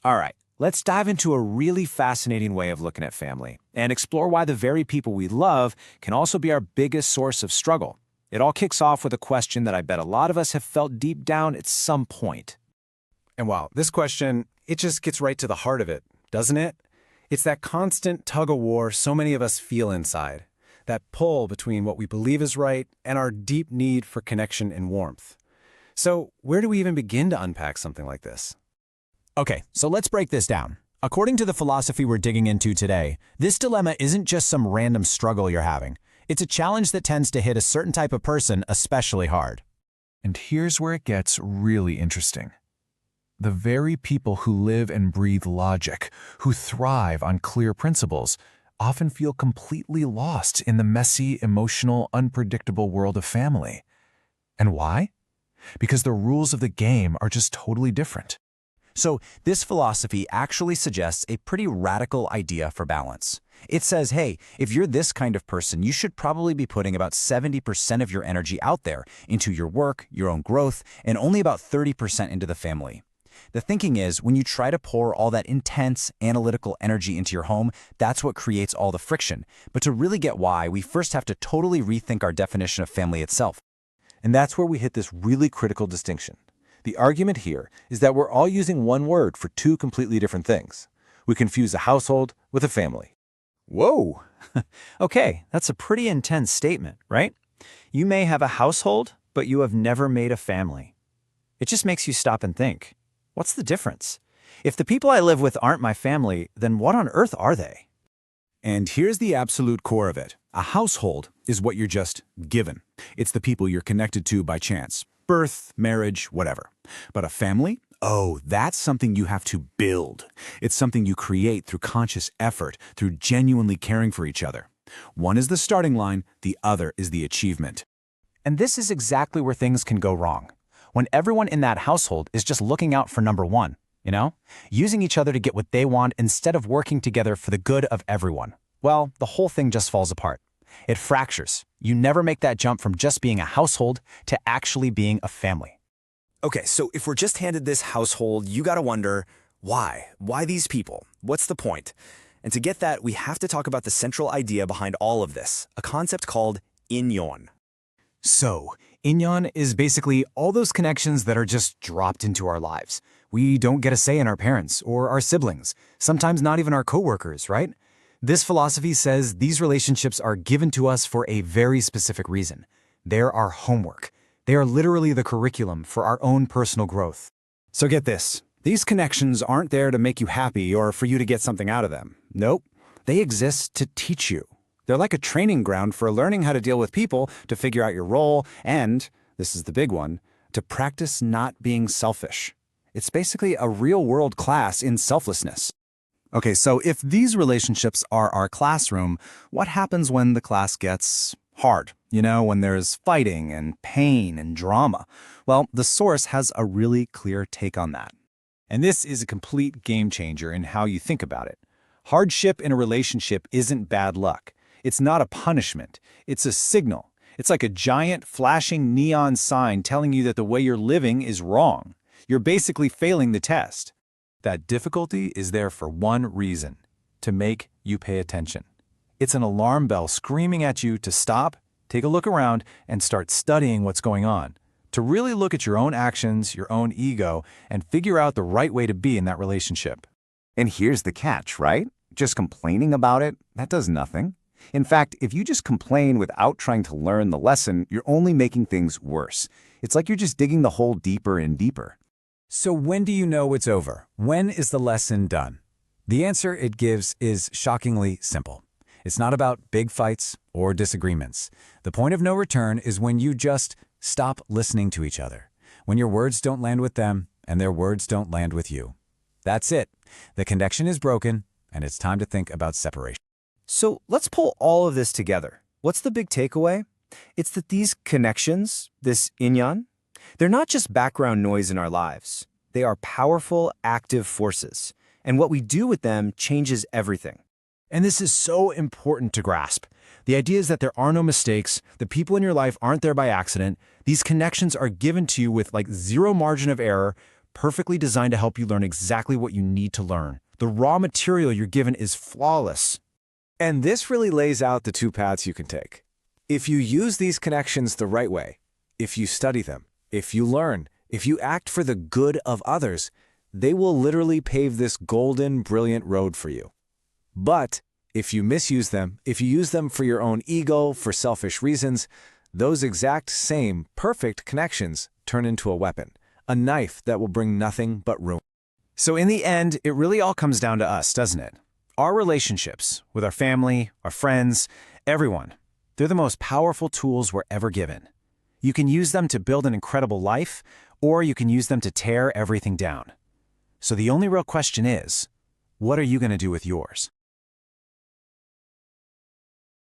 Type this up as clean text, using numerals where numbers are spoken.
All right, let's dive into a really fascinating way of looking at family and explore why the very people we love can also be our biggest source of struggle. It all kicks off with a question that I bet a lot of us have felt deep down at some point. And wow, this question, it just gets right to the heart of it, doesn't it? It's that constant tug-of-war so many of us feel inside, that pull between what we believe is right and our deep need for connection and warmth. So where do we even begin to unpack something like this? Okay, so let's break this down. According to the philosophy we're digging into today, this dilemma isn't just some random struggle you're having. It's a challenge that tends to hit a certain type of person especially hard. And here's where it gets really interesting. The very people who live and breathe logic, who thrive on clear principles, often feel completely lost in the messy, emotional, unpredictable world of family. And why? Because the rules of the game are just totally different. So this philosophy actually suggests a pretty radical idea for balance. It says, hey, if you're this kind of person, you should probably be putting about 70% of your energy out there into your work, your own growth, and only about 30% into the family. The thinking is, when you try to pour all that intense, analytical energy into your home, that's what creates all the friction. But to really get why, we first have to totally rethink our definition of family itself. And that's where we hit this really critical distinction. The argument here is that we're all using one word for two completely different things. We confuse a household with a family. Whoa! Okay, that's a pretty intense statement, right? You may have a household, but you have never made a family. It just makes you stop and think. What's the difference? If the people I live with aren't my family, then what on earth are they? And here's the absolute core of it. A household is what you're just given. It's the people you're connected to by chance. Birth, marriage, whatever. But a family? Oh, that's something you have to build. It's something you create through conscious effort, through genuinely caring for each other. One is the starting line, the other is the achievement. And this is exactly where things can go wrong. When everyone in that household is just looking out for number one, using each other to get what they want instead of working together for the good of everyone. Well, the whole thing just falls apart. It fractures. You never make that jump from just being a household to actually being a family. Okay, so if we're just handed this household, you gotta wonder, why? Why these people? What's the point? And to get that, we have to talk about the central idea behind all of this, a concept called inyon. So, inyon is basically all those connections that are just dropped into our lives. We don't get a say in our parents or our siblings, sometimes not even our coworkers, right? This philosophy says these relationships are given to us for a very specific reason. They're our homework. They are literally the curriculum for our own personal growth. So get this. These connections aren't there to make you happy or for you to get something out of them. Nope. They exist to teach you. They're like a training ground for learning how to deal with people, to figure out your role, and, this is the big one, to practice not being selfish. It's basically a real-world class in selflessness. Okay, so if these relationships are our classroom, what happens when the class gets hard? When there's fighting and pain and drama? Well, the source has a really clear take on that. And this is a complete game changer in how you think about it. Hardship in a relationship isn't bad luck. It's not a punishment. It's a signal. It's like a giant flashing neon sign telling you that the way you're living is wrong. You're basically failing the test. That difficulty is there for one reason: to make you pay attention. It's an alarm bell screaming at you to stop, take a look around, and start studying what's going on. To really look at your own actions, your own ego, and figure out the right way to be in that relationship. And here's the catch, right? Just complaining about it, that does nothing. In fact, if you just complain without trying to learn the lesson, you're only making things worse. It's like you're just digging the hole deeper and deeper. So when do you know it's over? When is the lesson done? The answer it gives is shockingly simple. It's not about big fights or disagreements. The point of no return is when you just stop listening to each other, when your words don't land with them and their words don't land with you. That's it. The connection is broken, and it's time to think about separation. So let's pull all of this together. What's the big takeaway? It's that these connections, this inyan, they're not just background noise in our lives. They are powerful, active forces. And what we do with them changes everything. And this is so important to grasp. The idea is that there are no mistakes. The people in your life aren't there by accident. These connections are given to you with zero margin of error, perfectly designed to help you learn exactly what you need to learn. The raw material you're given is flawless. And this really lays out the two paths you can take. If you use these connections the right way, if you study them, if you learn, if you act for the good of others, they will literally pave this golden, brilliant road for you. But if you misuse them, if you use them for your own ego, for selfish reasons, those exact same perfect connections turn into a weapon, a knife that will bring nothing but ruin. So in the end, it really all comes down to us, doesn't it? Our relationships with our family, our friends, everyone, they're the most powerful tools we're ever given. You can use them to build an incredible life, or you can use them to tear everything down. So the only real question is, what are you going to do with yours?